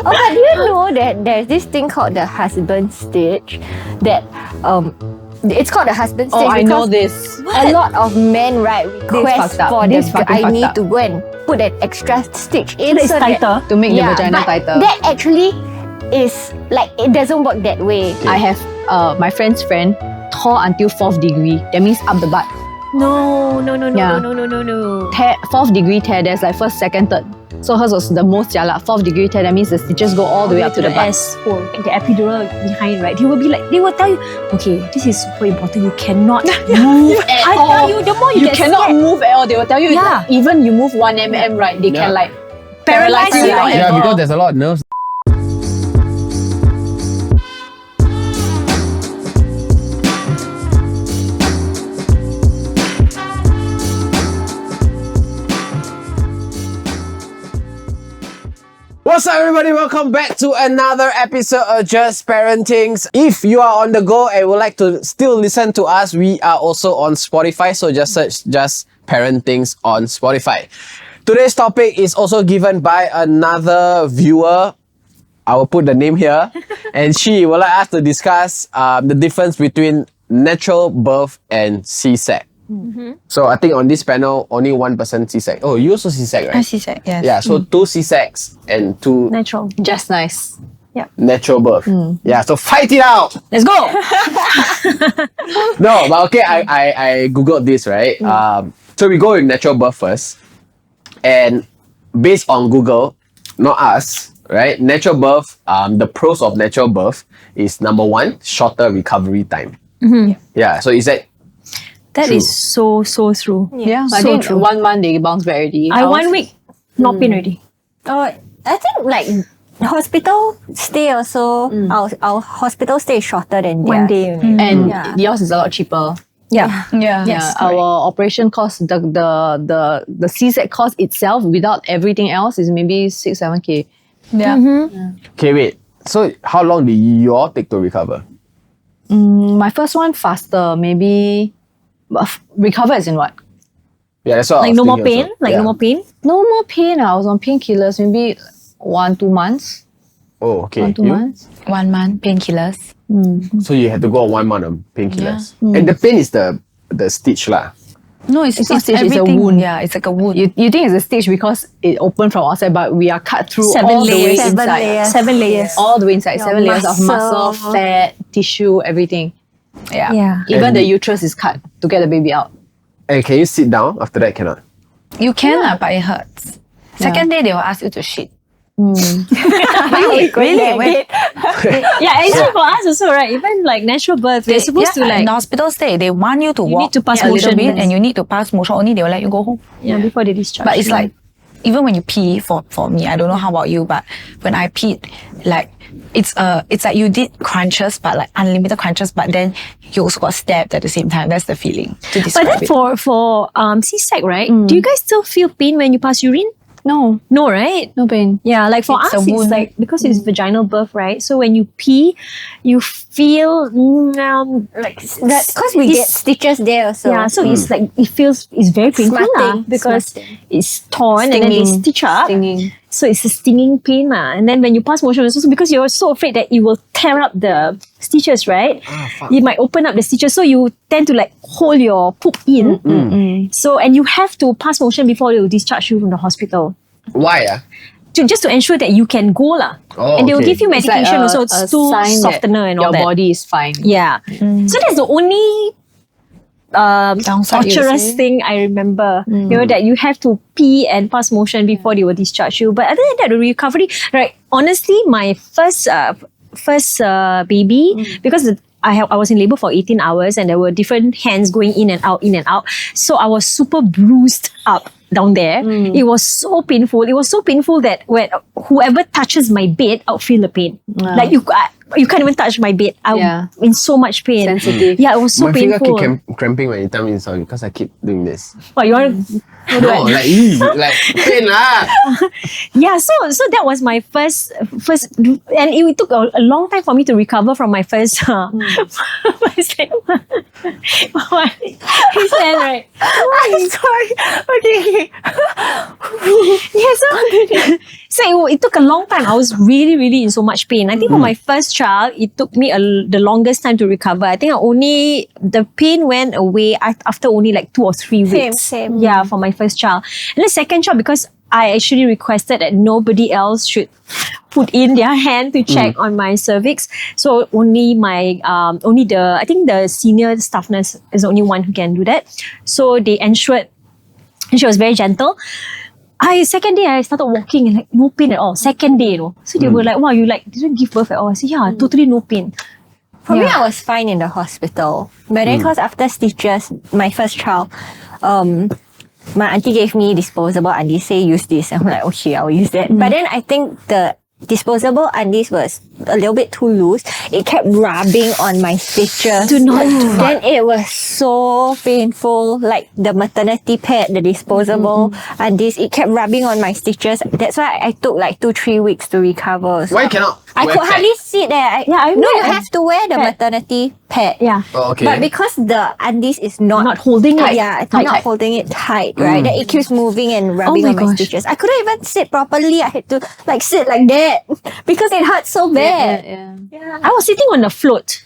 but do you know that there's this thing called the husband stage that it's called the husband stage I know because this. a lot of men, right, request for this. I need to to go and put an extra stitch in It's tighter. to make the vagina but tighter. that actually is like, it doesn't work that way. Okay. I have my friend's friend tore until 4th degree. That means up the butt. No. Yeah. Tear, 4th degree tear. There's like 1st, 2nd, 3rd. So hers was the most jialat. 4th degree tear. That means the stitches go all the way up to the butt. S4, the epidural behind, right? They will tell you, okay, this is super important. You cannot move at all. I tell you, the more you get cannot scared, move at all. They will tell you, Yeah. even you move 1 mm, right? They can like paralyze you. Yeah, because there's a lot of nerves. What's up, everybody? Welcome back to another episode of Just Parenthings. If you are on the go and would like to still listen to us, we are also on Spotify. So just search Just Parenthings on Spotify. Today's topic is also given by another viewer. I will put the name here. And she would like us to discuss the difference between natural birth and C-Sect. So I think on this panel, only one person C-Sect. Oh, you also C-Sect, right? C-Sect, yes. Yeah, so 2 C-Sects and 2 natural. Just nice. natural birth. Yeah, so fight it out! Let's go. No, but okay, I googled this, right? So we go with natural birth first. And based on Google, not us, right? Natural birth, the pros of natural birth is number 1, shorter recovery time. Yeah, so is that That true? is so true. Yeah, I So think true. 1 month they bounce back already. 1 week, not pain already. I think like hospital stay also, our hospital stay is shorter than 1 theirs. day only. And Yeah. yours is a lot cheaper. Yeah. Yeah, our operation cost, the C-Sect cost itself without everything else is maybe 6-7K. Yeah. okay, wait. So how long did you all take to recover? My first one faster, maybe. Recover as in what? Yeah, that's what I Like was no more thinking pain? also. Like Yeah. no more pain? No more pain. I was on painkillers maybe 1-2 months. Oh, okay. 1-2 You? months. 1 month, painkillers. So you had to go on 1 month of painkillers. And the pain is the stitch lah. No, it's not stitch, it's a everything. wound. Yeah, it's like a wound. You think it's a stitch because it opened from outside, but we are cut through 7 all the way layers. inside. 7 layers. All the way inside. Your 7 layers of muscle, muscle. fat, tissue, everything. Yeah. Yeah. Even And- the uterus is cut to get the baby out. And can you sit down after that? Cannot. You can, but it hurts. Second day, they will ask you to shit. Really? Wait. Yeah, actually for us also, right? Even like natural birth, they're supposed to in like the hospital stay, they want you to You walk need to pass a little motion bit first. and you need to pass motion. Only they will let you go home. before they discharge. But it's like, even when you pee, for me, I don't know how about you, but when I peed, like, it's like you did crunches, but like unlimited crunches, but then you also got stabbed at the same time. That's the feeling to But describe then it. for C-Sect, right? Do you guys still feel pain when you pass urine? No, No, right? no pain. Yeah, like for It's us, a it's wound. like because it's vaginal birth, right? So when you pee, you feel like That because we get stitches there also. yeah. So it's like it's very painful lah, Smarting. because it's torn and then they Stinging. stitch up. Stinging. So it's a stinging pain lah. And then when you pass motion, it's also because you're so afraid that it will tear up the stitches, right? You might open up the stitches, so you tend to like hold your poop in. So and you have to pass motion before they will discharge you from the hospital. Why? Just to ensure that you can go lah. Oh, And they will okay. give you It's like medication a- also a to sign that softener and all your that. body is fine. Yeah. So that's the only Downside, you torturous say? thing I remember. You know, that you have to pee and pass motion before they will discharge you. But other than that, the recovery, right? Honestly, my first baby, because I was in labor for 18 hours and there were different hands going in and out. So I was super bruised up down there. It was so painful. It was so painful that when whoever touches my bed, I'll feel the pain. Like you can't even touch my bed. I'm in so much pain. Sensitive. Yeah, it was so My finger painful. keep cramping when you tell me sorry because I keep doing this. What, you want to... No, like like pain lah. Yeah, so that was my first, and it took a long time for me to recover from my first. His hand, right? I'm sorry. Okay. Yeah, So it took a long time. I was really, really in so much pain. I think for my first child, it took me the longest time to recover. I think the pain went away after only like 2 or 3 weeks. Same. Yeah, for my first child. And the second child, because I actually requested that nobody else should put in their hand to check on my cervix. So only I think the senior staff nurse is the only one who can do that. So they ensured, and she was very gentle. Second day I started walking and like no pain at all. Second day, So they were like, wow, you like didn't give birth at all. I said, yeah, totally no pain. For me, I was fine in the hospital. But then because after stitches, my first child, my auntie gave me disposable undies, say use this. And I'm like, okay, I'll use that. But then I think the disposable undies was a little bit too loose. It kept rubbing on my stitches. Do not Then it was so painful. Like the maternity pad, the disposable undies, it kept rubbing on my stitches. That's why I took like 2-3 weeks to recover. So Why cannot? I wear could pad? hardly sit there. You have to wear the maternity pad. Yeah. Oh, okay. But because the undies is not holding it. yeah, it's tight. not holding it tight, right? Then it keeps moving and rubbing my on my gosh. stitches. I couldn't even sit properly. I had to like sit like that because it hurt so bad. I was sitting on the float.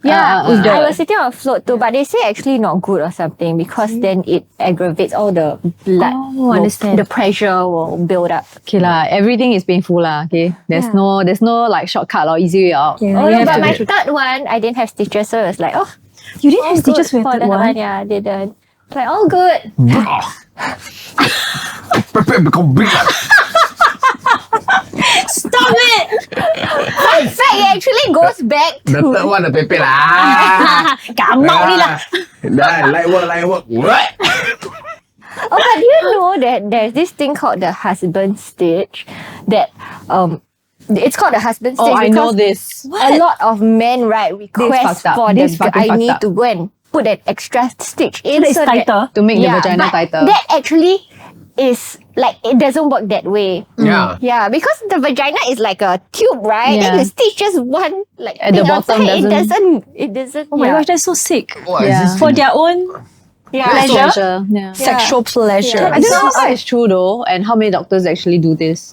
I was sitting on a float too, but they say actually not good or something because then it aggravates all the blood. Understand. The pressure will build up. Okay lah, everything is painful lah. Okay, there's no like shortcut or easy way out. Yeah. Oh, you no, have but to my be- third one, I didn't have stitches, so it was like, oh, You didn't have all stitches good for for that that one. one. Yeah, I didn't. Like all good. Prepare become big. Stop it! In fact, it actually goes back The to third one, the pepe lah. Kamau ni lah. Dah, light work. What? Oh, but do you know that there's this thing called the husband stitch that it's called the husband stitch Oh, I know because this. a lot of men, right, request fucked up. for This fucking I fucked need up. to go and put an extra stitch in So it's that- tighter. To make the vagina but tighter. That actually is like it doesn't work that way. Yeah. Yeah, because the vagina is like a tube, right? Yeah. Then you stitch just one like At the thing bottom outside. It doesn't. Oh my yeah. gosh, that's so sick. What is Yeah. this? For their own Yeah. pleasure. Yeah. Sexual pleasure. Yeah. I don't know if that is true though, and how many doctors actually do this.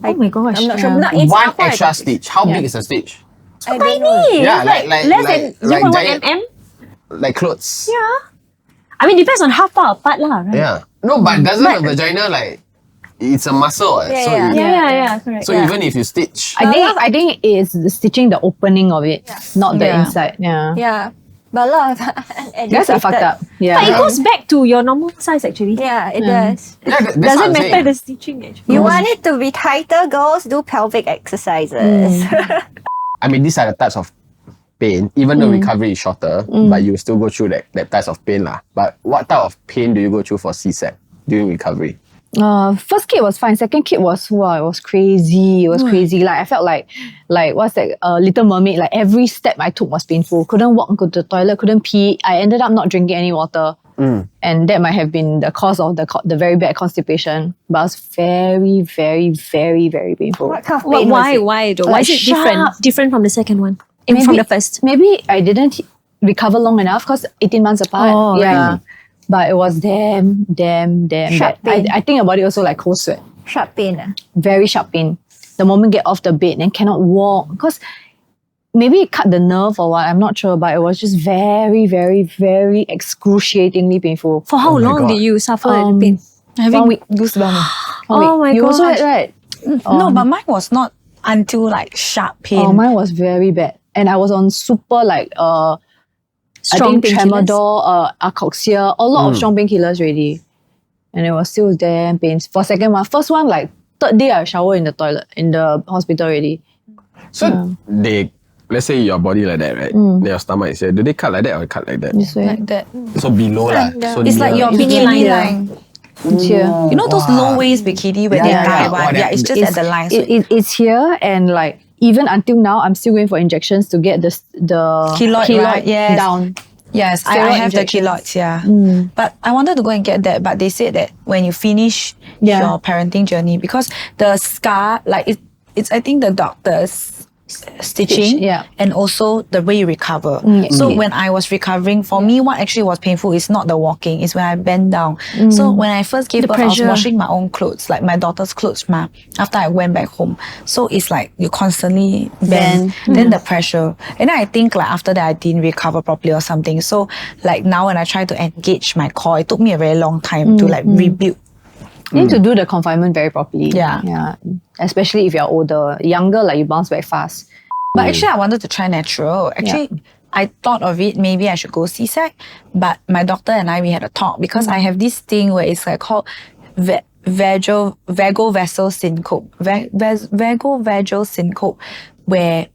Oh my gosh. I'm not sure. Yeah. Not in One Singapore, I extra don't- stitch. How big is a stitch? I don't know. Yeah, like Less than like 0.1 giant, mm. like clothes. Yeah. I mean, depends on how far apart lah, right? Yeah. No, but doesn't the vagina like it's a muscle? So Yeah. you- Yeah, correct. So even if you stitch, I think it's stitching the opening of it, not the Yeah. inside. Yeah. Yeah. But a lot of That's a fucked up. Yeah. But it goes back to your normal size actually. Yeah, it does. yeah, that's what Doesn't I'm matter saying. the stitching actually. You want it to be tighter, girls? Do pelvic exercises. I mean, these are the types of pain. Even though recovery is shorter, but you still go through that types of pain lah. But what type of pain do you go through for C-Sect during recovery? First kid was fine. Second kid was it was crazy. It was crazy. Like I felt like what's that? Little Mermaid. Like every step I took was painful. Couldn't walk, go to the toilet. Couldn't pee. I ended up not drinking any water, and that might have been the cause of the very bad constipation. But it was very, very, very, very painful. What kind of pain was Why? it? Why though? Like Why is it different? sharp. Different from the second one? From the first? Maybe I didn't recover long enough because 18 months apart. Oh, yeah. But it was damn Sharp bad. pain. I think about it also like cold sweat. Sharp pain. Very sharp pain. The moment get off the bed and cannot walk because maybe it cut the nerve or what, I'm not sure, but it was just very, very, very excruciatingly painful. For how Oh my long God. did you suffer the pain? Having 1 week. goosebumps. Oh my You also gosh. had, right? No, but mine was not until like sharp pain. Oh, mine was very bad. And I was on super like Strong I think painkillers? tramadol, Acoxia, a lot of strong painkillers already. And it was still damn pains. For second one, first one, like third day I shower in the toilet, in the hospital already. So they, let's say your body like that, right? Then your stomach is here. Do they cut like that or cut like that? This way. like that. So below lah. So It's like near. your bikini line. It's here. You know those low waist bikini where they Yeah, tie yeah. one? Oh, Yeah, it's just at the line. So It's here, and like even until now, I'm still going for injections to get the Keloid, right? Yes. down. yes, I Steroid have the injections. keloids, yeah. But I wanted to go and get that, but they said that when you finish Yeah. your parenting journey, because the scar, like it's I think the doctors stitching, yeah. and also the way you recover. So when I was recovering, for me, what actually was painful is not the walking, it's when I bend down. So when I first gave birth, I was washing my own clothes, like my daughter's clothes, after I went back home. So it's like you constantly bend, then the pressure. And then I think like after that, I didn't recover properly or something. So like now when I try to engage my core, it took me a very long time to like rebuild. You need to do the confinement very properly. Yeah. Especially if you're older. Younger, like you bounce back fast. But actually, I wanted to try natural. Actually, I thought of it, maybe I should go C-Sect. But my doctor and we had a talk because I have this thing where it's like called vagal syncope. Vagal syncope, where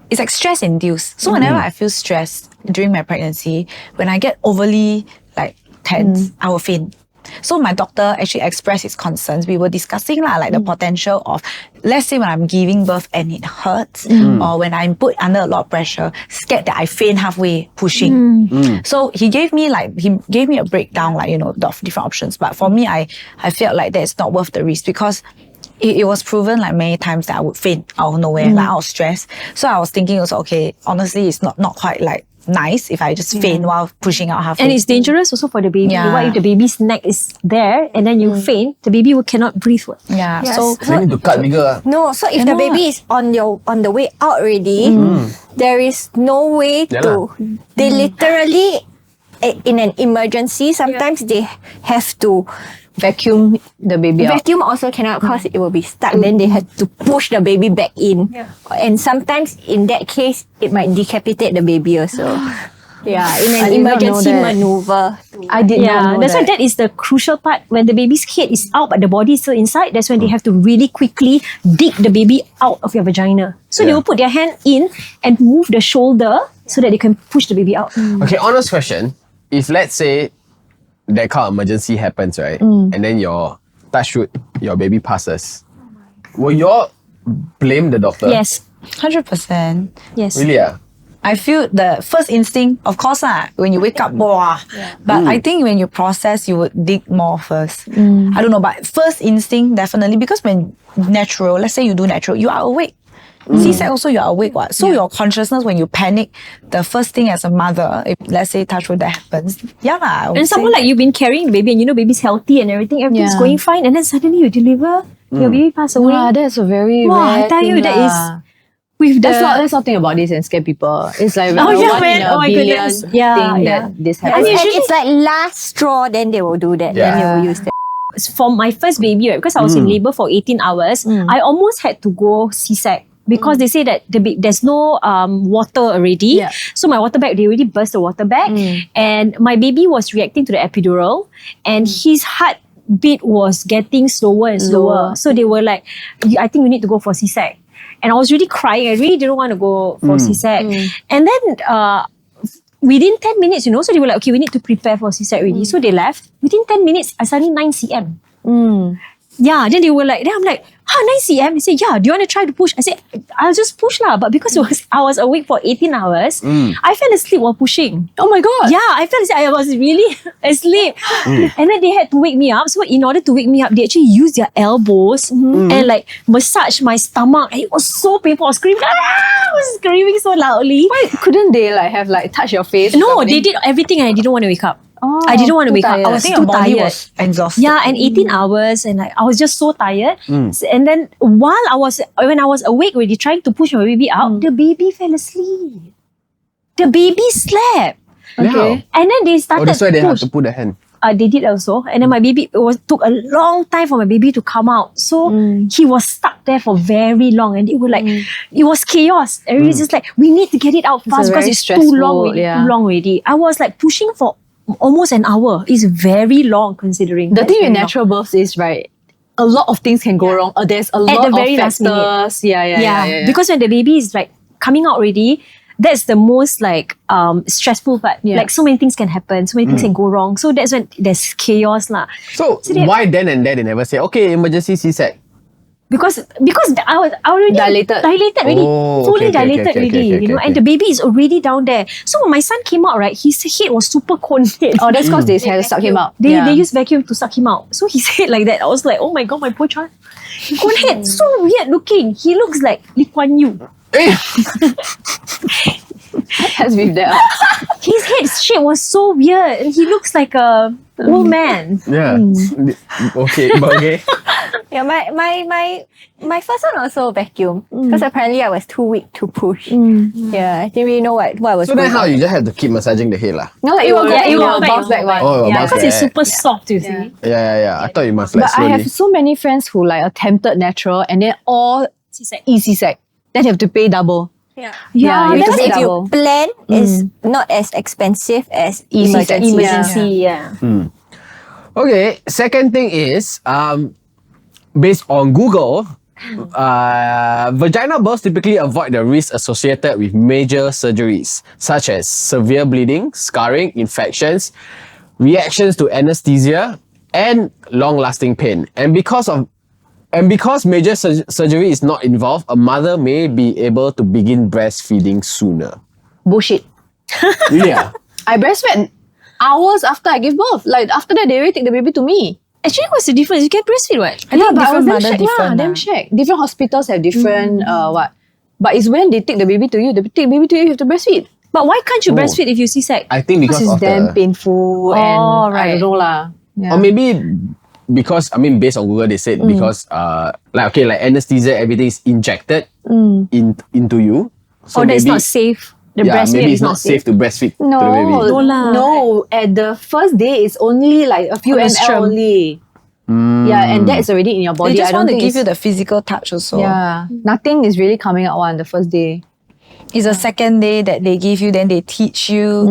it's like stress induced. So whenever I feel stressed during my pregnancy, when I get overly like tense, I will faint. So my doctor actually expressed his concerns. We were discussing like the potential of, let's say when I'm giving birth and it hurts, or when I'm put under a lot of pressure, scared that I faint halfway pushing. So he gave me a breakdown, like, you know, of different options. But for me, I felt like that's not worth the risk because it was proven like many times that I would faint out of nowhere, like out of stress. So I was thinking also, okay, honestly, it's not quite like nice if I just faint while pushing out halfway. And it's dangerous also for the baby. Yeah. What if the baby's neck is there and then you faint? The baby cannot breathe. Yeah. Yes. So You need to cut bigger. No, so if the baby is on the way out already, there is no way to. They literally, in an emergency, sometimes they have to Vacuum the baby out. vacuum. Also cannot because it will be stuck. Then they have to push the baby back in, and sometimes in that case, it might decapitate the baby also. Yeah, in I an did not know emergency that. maneuver. I did not know That's why that is the crucial part. When the baby's head is out but the body is still inside, that's when they have to really quickly dig the baby out of your vagina. So they will put their hand in and move the shoulder so that they can push the baby out. Okay, honest question. If let's say that kind of emergency happens, right? And then your baby passes. Will you all blame the doctor? Yes. 100%. Yes. Really? I feel the first instinct, of course, when you wake up, wow. But I think when you process, you would dig more first. I don't know, but first instinct, definitely, because when natural, let's say you do natural, you are awake. C-Sect also, you are awake. What? So your consciousness, when you panic, the first thing as a mother, if let's say touch wood that happens, And someone like you've been carrying the baby and you know baby's healthy and everything's going fine, and then suddenly you deliver, your baby pass away. Wow, that's a very Wow, rare I tell you, thing that lah. is with the Let's not think about this and scare people. It's like Oh, yeah, one man. in a Oh, my billion goodness. thing Yeah, that this And happens. it's like last straw, then they will do that. Then they will use that. for my first baby, right, because I was in labor for 18 hours, I almost had to go C-Sect. Because they say that there's no water already. Yeah. So my water bag, they already burst the water bag. And my baby was reacting to the epidural. And his heartbeat was getting slower and slower. So they were like, I think you need to go for C-Sect. And I was really crying. I really didn't want to go for C-Sect. And then within 10 minutes, you know, so they were like, okay, we need to prepare for C-Sect already. So they left. Within 10 minutes, I suddenly 9 cm. Yeah, then they were like, then I'm like, 9 cm? They said, yeah, do you want to try to push? I said, I'll just push lah. But because I was awake for 18 hours, I fell asleep while pushing. Oh my God. Yeah, I fell asleep. I was really asleep. And then they had to wake me up. So in order to wake me up, they actually used their elbows and like massage my stomach. And it was so painful. I was screaming. I was screaming so loudly. Why couldn't they have touch your face? or No, something? they did everything and I didn't want to wake up. Oh, I didn't want to too wake up. I tired. was think too your body tired. was exhausted. Yeah, and 18 hours and like I was just so tired. And then when I was awake already trying to push my baby out, the baby fell asleep. The baby slept. Okay. And then they started that's why they have push. to put the hand. They did also. And then my baby, took a long time for my baby to come out. So he was stuck there for very long. And it was like, it was chaos. Everybody's just like, we need to get it out fast because very it's stressful, too long already. I was like pushing for almost an hour. It's very long considering. The That's thing with very long. natural births is, right, a lot of things can go wrong. There's a lot the of very last factors. minute. Yeah. Because when the baby is like coming out already, that's the most like stressful part. Yeah. Like so many things can happen, so many things can go wrong. So that's when there's chaos lah. So they- why then and there they never say, okay, emergency C-Sect? Because I was already Dilated. already, Oh, fully okay, okay, dilated okay, already, okay, you know, okay. and the baby is already down there. So when my son came out, right, his head was super cone head. Oh, that's because they had to suck him out. They use vacuum to suck him out. So his head like that. I was like, oh my God, my poor child. Cone head, so weird looking. He looks like Lee Kuan Yew. Let's leave that out. His head shape was so weird, and he looks like a old man. Yeah. Okay, but okay. Yeah, my first one also vacuum because apparently I was too weak to push. Yeah, I didn't really know what was So then going how on. you just have to keep massaging the head lah? No, like it will Yeah, it will bounce back. back. Oh, it will Yeah, bounce because it's back. super soft, you see. Yeah. I thought you must like But I slowly. have so many friends who like attempted natural and then all C-Sect. C-Sect. Then you have to pay double. Yeah. Yeah, you have Because to pay if double. you plan, it's not as expensive as emergency. Emergency, yeah. Okay, second thing is, based on Google, vaginal births typically avoid the risks associated with major surgeries, such as severe bleeding, scarring, infections, reactions to anesthesia, and long-lasting pain. And because major surgery is not involved, a mother may be able to begin breastfeeding sooner. Bullshit. Yeah. I breastfed hours after I gave birth. Like after that, they already take the baby to me. Actually, what's the difference? You can breastfeed, what? I think but I was different damn mother shack different. damn shack. Different hospitals have different what. But it's when they take the baby to you. They take the baby to you, you have to breastfeed. But why can't you Oh. breastfeed if you C-sect? I think because Because of it's damn the... painful and I right. don't know lah. Yeah. Or maybe because, based on Google, they said because, like anesthesia, everything is injected into you. So Or that's maybe, not safe. The yeah, breastfeed maybe is it's not safe to breastfeed to the baby. No, lah. no. At the first day, it's only like a few ml Colostrum. only. Yeah, and that is already in your body. They just I don't want to think give you it's- the physical touch also. Yeah, nothing is really coming out on the first day. It's the second day that they give you, then they teach you,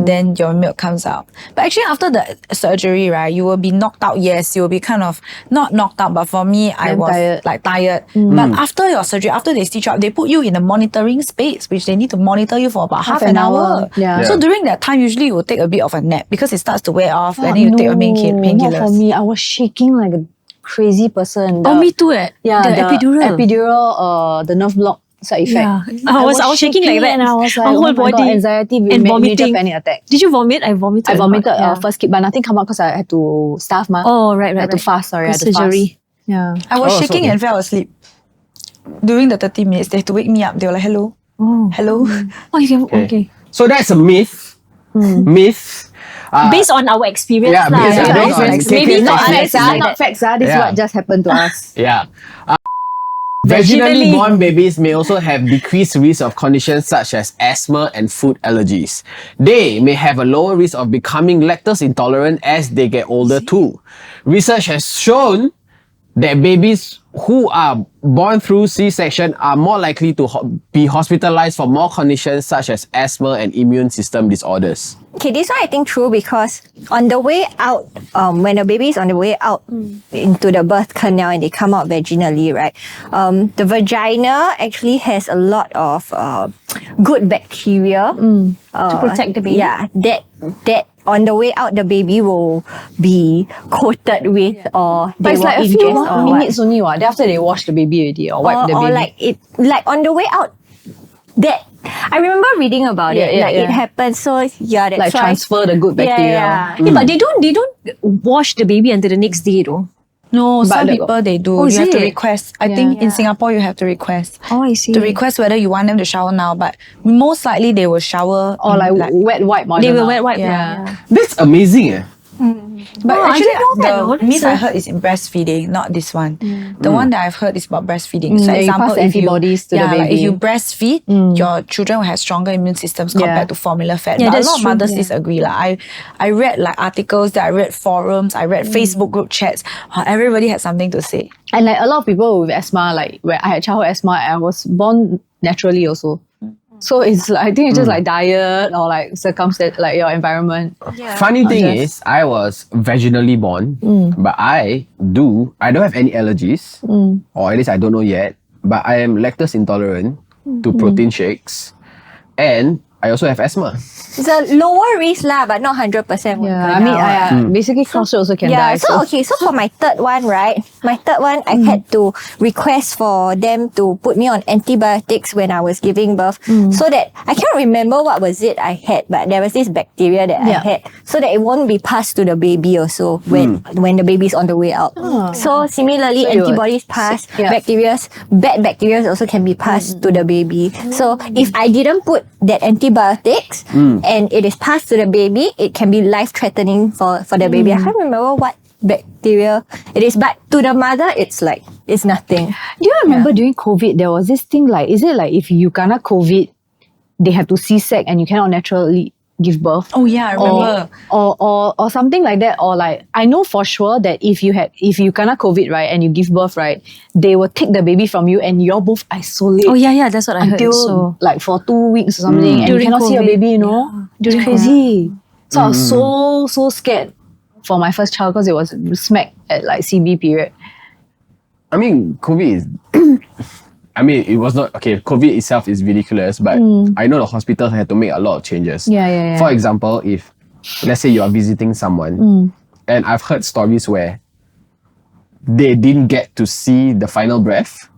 then your milk comes out. But actually, after the surgery, right, you will be knocked out. Yes, you will be kind of not knocked out, but for me, I I'm was tired. like tired. But after your surgery, after they stitch you up, they put you in a monitoring space, which they need to monitor you for about half an hour. Yeah. So during that time, usually you will take a bit of a nap because it starts to wear off, and then you no, take a not for painkillers. me. I was shaking like a crazy person. Oh, me too. Yeah, the epidural. Epidural, the nerve block side effect. Yeah. I was shaking like that. and I was like, My whole oh my body. God, anxiety And major vomiting. panic attack. Did you vomit? I vomited. I a lot. vomited Yeah. first kid, but nothing come out because I had to starve ma. Oh, right. I had to fast. Sorry, I had to Surgery. fast. Yeah. I was Oh, so shaking okay. and fell asleep. During the 30 minutes, they had to wake me up. They were like, hello. Hello. Oh, you can. Okay. So that's a myth. Myth. Based on our experience, yeah, lah. based on Yeah. our experience. Maybe Not not facts, others like not that. facts. This is Yeah. what just happened to us. Yeah. Vaginally Vaginally. born babies may also have decreased risk of conditions such as asthma and food allergies. They may have a lower risk of becoming lactose intolerant as they get older too. Research has shown that babies who are born through C-section are more likely to be hospitalized for more conditions such as asthma and immune system disorders. Okay, this one I think true because on the way out, when a baby is on the way out into the birth canal and they come out vaginally, right? The vagina actually has a lot of good bacteria To protect the baby. Yeah, that on the way out the baby will be coated with or But they it's will like a ingest few or minutes only. What? Then after they wash the baby already or wipe the or baby. like it like on the way out. That I remember reading about it. Yeah, Like it happens. So yeah, that's like why. transfer the good bacteria. Yeah. Yeah, but they don't wash the baby until the next day, though. No, some the- people they do. Oh, is you have to it? request. I think in Yeah. Singapore you have to request. Oh, I see. To request whether you want them to shower now, but most likely they will shower Or like wet wipe. They will wet wipe. Yeah. Yeah. That's amazing. Eh? But Oh, I actually, didn't know that, no. the myth That's I heard is in breastfeeding, not this one. The one that I've heard is about breastfeeding. So, Yeah, you example, pass if you antibodies to the like if baby. you breastfeed, your children will have stronger immune systems compared to formula fed. Yeah, but a that's lot of true, mothers yeah. disagree. Like I read like articles, that I read forums, I read Facebook group chats. Everybody had something to say. And like a lot of people with asthma, like where I had childhood asthma, I was born naturally also. So it's like, I think it's just like diet or like circumstance, like your environment. Funny thing is, I was vaginally born, but I don't have any allergies, or at least I don't know yet. But I am lactose intolerant to protein shakes, and I also have asthma. It's a lower risk lah, but not 100%. Yeah, I mean, basically crossfit also can die. So for my third one, right? My third one, I had to request for them to put me on antibiotics when I was giving birth, so that I can't remember what was it I had, but there was this bacteria that I had, so that it won't be passed to the baby also when the baby's on the way out. So similarly, antibodies pass, bad bacteria also can be passed to the baby. So if I didn't put that antibiotics and it is passed to the baby, it can be life-threatening for the baby. I can't remember what bacteria it is, but to the mother, it's nothing. Do you remember during COVID, there was this thing like, is it like if you kena COVID, they have to C-Sect and you cannot naturally give birth? Oh yeah, I remember. Or something like that. Or like, I know for sure that if you kena COVID, right, and you give birth, right, they will take the baby from you and you're both isolate. Oh yeah, that's what I heard. Until So like for 2 weeks or something, and you During cannot see your COVID, baby, you know? It's crazy. So I was so scared for my first child because it was smack at like CB period. I mean, COVID is. I mean, it was not okay. COVID itself is ridiculous, but I know the hospitals had to make a lot of changes. Yeah. For example, if let's say you are visiting someone, and I've heard stories where they didn't get to see the final breath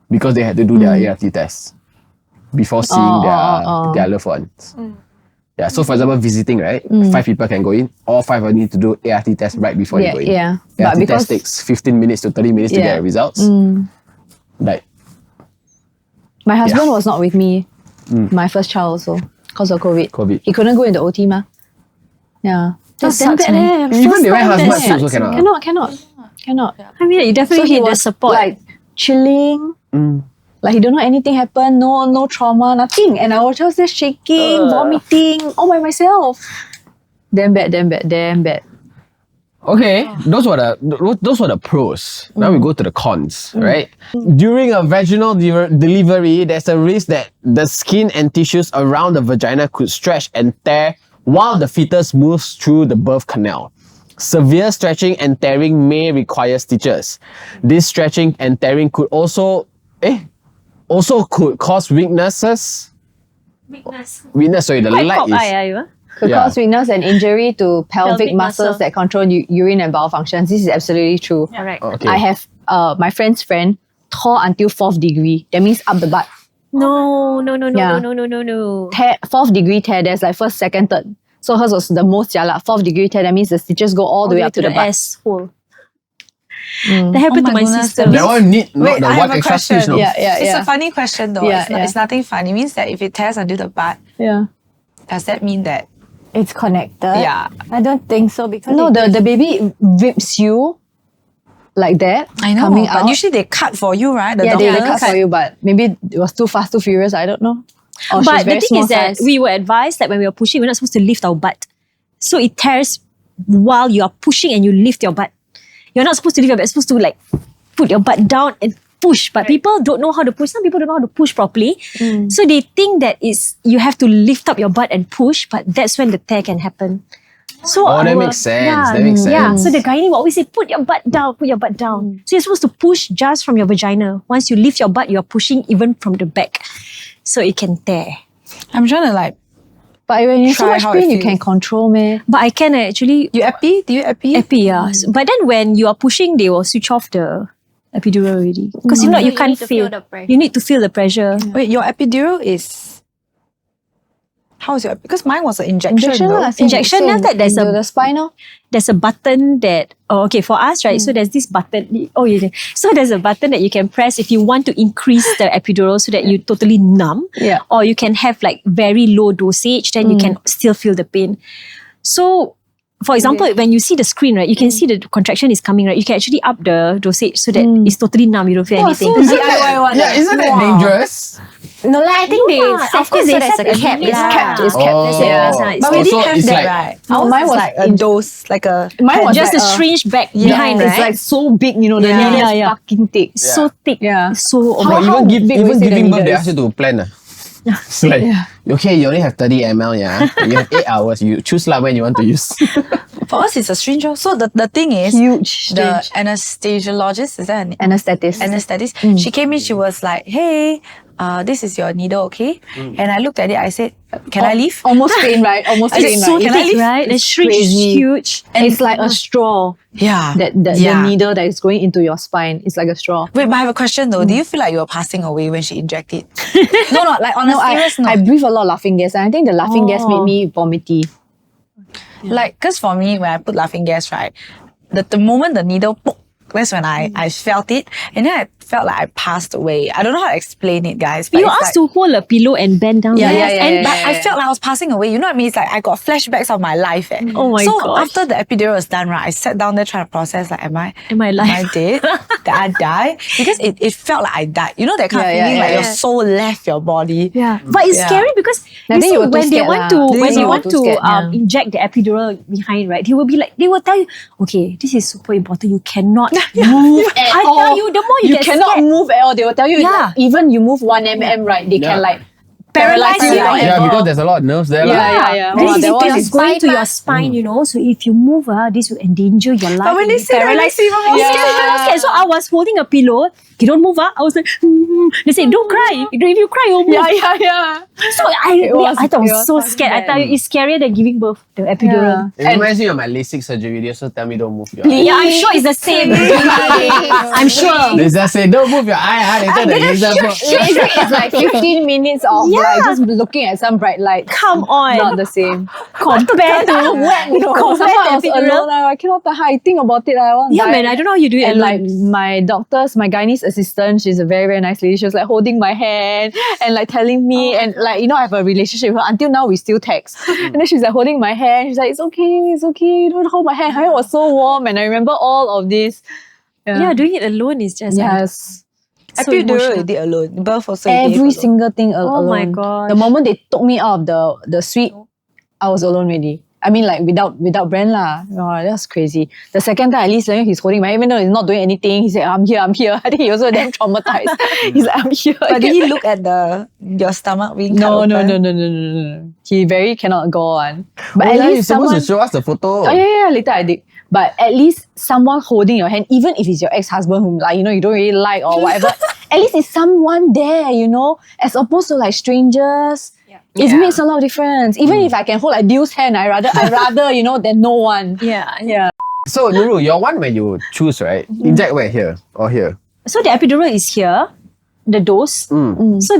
because they had to do their ART test before seeing their loved ones. Yeah, so for example, visiting, right? 5 people can go in. All 5 will need to do ART test right before you go in. Yeah. ART But because test takes 15 minutes to 30 minutes to get the results. Like, my husband was not with me, my first child also, because of COVID. He couldn't go in the OT ma. Yeah. That sucks, man. Even the husband also Cannot. I mean, you definitely So he need the was support. like chilling. Like he don't know anything happened, no trauma, nothing. And I was just there shaking, vomiting, all by myself. Damn bad. okay, those were the pros. Now we go to the cons, right? During a vaginal delivery, there's a risk that the skin and tissues around the vagina could stretch and tear while the fetus moves through the birth canal. Severe stretching and tearing may require stitches. This stretching and tearing could also could cause weaknesses. Sorry, the light is... Could cause weakness and injury to pelvic muscles that control urine and bowel functions. This is absolutely true. Right. Okay. I have my friend's friend tore until 4th degree. That means up the butt. No. Tear, 4th degree tear. There's like 1st, 2nd, 3rd. So hers was the most jialat. 4th degree tear. That means the stitches go all the way up to the butt. asshole. That happened to my sister. That one need not Wait, the I one have a extra stitch. question. No? It's a funny question though. Yeah, It's nothing funny. It means that if it tears until the butt, Yeah. does that mean that It's connected. Yeah. I don't think so because No, the baby rips you like that. I know, coming but out. usually they cut for you, right? The Yeah, they doctors. cut for you, but maybe it was too fast, too furious. I don't know. Or But she's the very thing small is that size. we were advised that when we were pushing, we're not supposed to lift our butt. So it tears while you are pushing and you lift your butt. You're not supposed to lift your butt. You're supposed to like put your butt down and push. But people don't know how to push. Some people don't know how to push properly. So they think that you have to lift up your butt and push, but that's when the tear can happen. So that makes sense. That makes sense. Yeah, so the gynae will always say, put your butt down. So you're supposed to push just from your vagina. Once you lift your butt, you're pushing even from the back. So it can tear. I'm trying to like. But when you're so Try much how it pain, you feels. can control, man. But I can actually... You epi? Do you epi? Epi, yeah. But then when you are pushing, they will switch off the epidural already. Because if not, you can't need to feel feel. the pressure. You need to feel the pressure. Wait, your epidural is. How is your? Because mine was an injection. though. lah, same- Injection, same. after that there's the a- spinal. There's a button that... Oh, okay, for us, right? So there's this button. Oh, yeah. So there's a button that you can press if you want to increase the epidural so that you totally numb. Yeah. Or you can have like very low dosage, then you can still feel the pain. So, for example, when you see the screen, right, you can see the contraction is coming, right? You can actually up the dosage so that it's totally numb. You don't feel anything. Isn't that dangerous? No, like, I think they of course they set a cap. It's capped. It's kept. Oh. That's right. But we So didn't have it's that, like- right? No, Ours mine is was like a dose, like a. Mine was Just like a syringe back behind, It's right? like so big, you know, the Yeah, needle yeah, is yeah. fucking thick. So thick. Yeah. So How- But big even was it giving the birth, they needle ask you to plan. It's like, okay, you only have 30 ml, yeah. You have 8 hours. You choose when you want to use. For us, it's a strange job. So the thing is, Huge, the strange. anesthesiologist, is that an Anesthetist. anesthetist? She came in, she was like, hey, this is your needle, okay? And I looked at it, I said, can I leave? Almost pain, right? Almost I pain, said, right? so So can I thick, leave? right? The It's syringe is crazy. huge. And it's like a straw. Yeah. The needle that is going into your spine. It's like a straw. Wait, but I have a question though. Do you feel like you were passing away when she injected? No, like on a serious note. I breathe a lot of laughing gas, and I think the laughing gas made me vomity. Like, cause for me, when I put laughing gas, right, the moment the needle poke, that's when I felt it, and then I felt like I passed away. I don't know how to explain it, guys. But You it's asked like, to hold a pillow and bend down. Yeah, right? yeah, And but I felt like I was passing away. You know what I mean? It's like I got flashbacks of my life. Oh my so gosh. after the epidural was done, right, I sat down there trying to process like, am I alive? dead? Did I die? Because it felt like I died. You know that kind of Yeah, feeling yeah, like yeah. your soul left your body. Yeah, but it's Yeah. scary because I you think see you were too when they scared want lah. to Do you when think they you were want too to scared? Yeah. inject the epidural behind, right? They will tell you, okay, this is super important. You cannot move. I tell you, the more you get cannot scared, move at all. They will tell you, Yeah. like, even you move 1 mm, right? They Yeah. can like Paralyze paralyze you. you. like, Yeah, ever. because there's a lot of nerves there. lah. Yeah. This Wow, is that one because is it's going to spine, your spine, you know. So if you move, this will endanger your life. But when and they be say that, it paralyzed. makes me even more Yeah. scared. Scared. So I was holding a pillow. You don't move, I was like, they say, don't cry. If you cry, you'll move. Yeah. So I thought I it was was so fucking scared. I bad. tell you, it's scarier than giving birth, the epidural. It reminds me of my LASIK surgery. They also tell me don't move your Yeah, I'm sure it's the same. I'm sure. They just say don't move your eye. Later the laser Laser is like 15 minutes of like just looking at some bright light. Come on. Not the same. Compared to when? Compared Compared I was to epidural. alone, I cannot tahan. I think about it. I want Yeah, man, I don't know how you do it. And like alone. my doctors, my gynae's assistant, she's a very, very nice lady. She was like holding my hand and like telling me, and like, you know, I have a relationship with her. Until now, we still text. And then she's like holding my hand. She's like, it's okay. You don't hold my hand. Her hand was so warm. And I remember all of this. Yeah, doing it alone is just Yes. so Epidural emotional. you did alone. Birth also you did Every alone. single thing alone. Oh my gosh. The moment they took me out of the suite, I was alone already. I mean, like without Brand lah. Oh, that's crazy. The second time, at least he's holding my hand, even though he's not doing anything. He said, I'm here. I think he also damn traumatized. He's like, I'm here. But did he look at your stomach being cut No. open? He very cannot go on. But Oh, at yeah, you're least supposed someone. to show us the photo. Oh yeah, later I did. But at least someone holding your hand, even if it's your ex-husband whom like, you know, you don't really like or whatever, at least it's someone there, you know, as opposed to like strangers. It makes a lot of difference. Even if I can hold like Dew's hand, I rather, you know, than no one. Yeah. So Nurul, your one when you choose, right? Inject where, here or here? So the epidural is here, the dose. So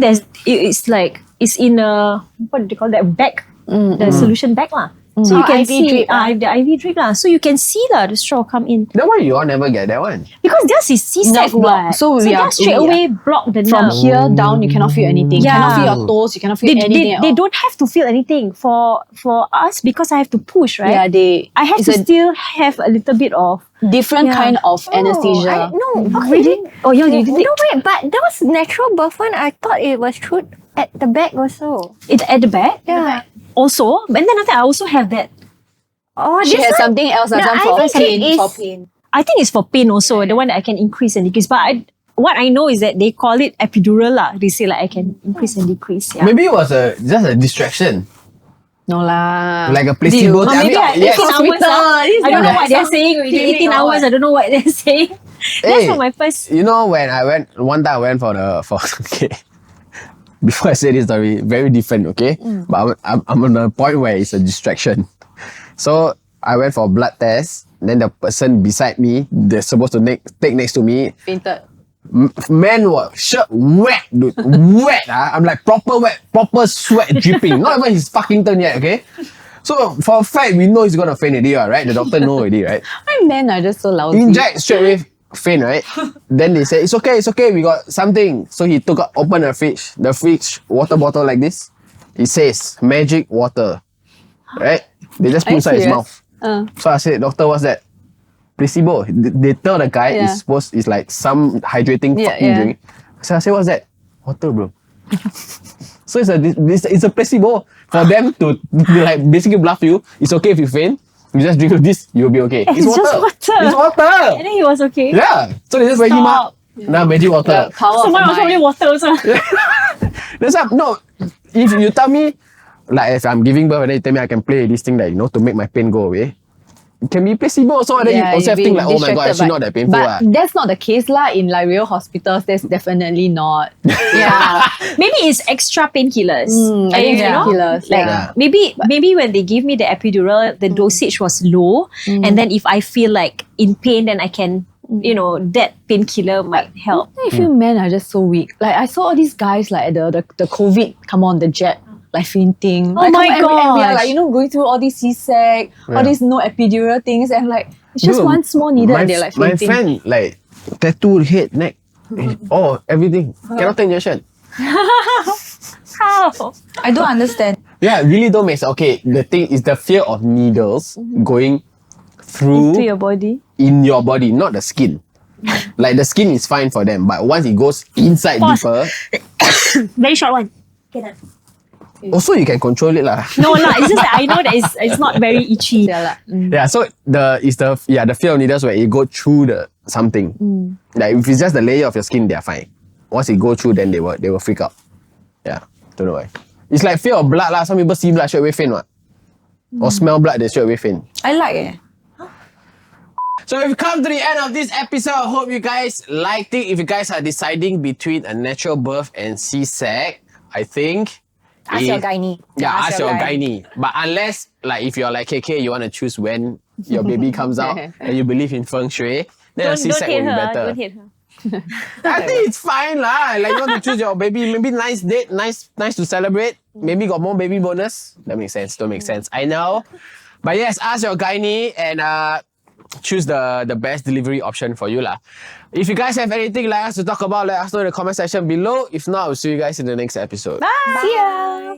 it's in a, what do they call that, bag, the solution bag lah. So you can IV see drip, the IV drip lah. So you can see the straw come in Then why you all never get that one? because theirs is C-Sect Nerve block. block. So we are- they're straight we are- away block the From nerve. here down, you cannot feel anything. Yeah. You cannot feel your toes. You cannot feel anything at They all. don't have to feel anything for us because I have to push, right? Yeah, I have it's to a still have a little bit of different Yeah. kind of anesthesia. really. Oh, yeah, you did No, wait, but that was natural birth one. I thought it was true at the back also. it at the back. Yeah. Also, and then after I also have that. Oh, She this has one, something else. the Some for IV pain. is- For pain. I think it's for pain also, the one that I can increase and decrease. But what I know is that they call it epidural lah. They say like I can increase and decrease. Yeah. Maybe it was just a distraction, No lah. like a placebo. Or maybe I mean, 18 hours. I don't know what they're saying already. clinic 18 or hours. what? I don't know what they're saying. That's Hey. for my first. You know when I went one time, I went for okay. Before I say this story, very different, okay? But I'm on a point where it's a distraction. So I went for a blood test. Then the person beside me, they're supposed to take next to me. Fainted. Man was shirt wet, dude. Wet. I'm like proper wet, proper sweat dripping. Not even his fucking turn yet, okay? So for a fact, we know he's gonna faint already, right? The doctor know already, right? My men are just so lousy. Inject straight away, faint, right? Then they say, it's okay, we got something. So he open the fridge, water bottle like this. It says, magic water, right? They just put Are you inside his serious? mouth. So I said, doctor, what's that? Placebo. They tell the guy Yeah. it's like some hydrating Yeah, fucking yeah. drink. So I say, what's that? Water, bro. So it's a placebo for them to like basically bluff you. It's okay if you faint. You just drink this, you'll be okay. It's just water. It's water. And then he was okay. Yeah. So they just wake him up. Now magic water. Power of Someone the was probably mind. water also. That's up. No. If you tell me, like if I'm giving birth and then you tell me I can play this thing that, you know, to make my pain go away, can be placebo also. And then you also have to think like, oh my god, actually not that painful. But that's not the case lah. In like real hospitals, that's definitely not. Yeah. Maybe it's extra painkillers. I think You know? painkillers, Like yeah. maybe when they give me the epidural, the dosage was low. And then if I feel like in pain, then I can, that painkiller might help. I feel men are just so weak. Like I saw all these guys like the COVID come on the jet. Like fainting. Oh my and we are gosh. like, going through all these C-Sect, all these no epidural things, and like it's just Dude, one small needle and they're like my fainting. friend like tattooed head, neck, everything. Cannot take injection. How? I don't understand. Yeah, really don't make sense. Okay, the thing is the fear of needles going through To your body. in your body, not the skin. Like the skin is fine for them, but once it goes inside deeper, Very short one. also you can control it lah. No lah, it's just that I know that it's not very itchy. Yeah, lah. Yeah, so the fear of needles where it go through the something. Like if it's just the layer of your skin, they're fine. Once it go through, then they will freak out. Yeah, don't know why. It's like fear of blood lah. Some people see blood straight away faint what, or smell blood they straight away faint. I like it. So we've come to the end of this episode. I hope you guys liked it. If you guys are deciding between a natural birth and C-Sect, I think Ask your gynae. Yeah, ask your gynae. But unless, like, if you're like KK, you want to choose when your baby comes out and you believe in feng shui, then a Don't C-Sect hate will be her. better. Don't hate her. I think it's fine lah. Like, you want to choose your baby, maybe nice date, nice to celebrate. Maybe got more baby bonus. That makes sense. Don't make sense. I know. But yes, ask your gynae and choose the best delivery option for you lah. If you guys have anything like us to talk about, let us know in the comment section below. If not, I'll see you guys in the next episode. See ya.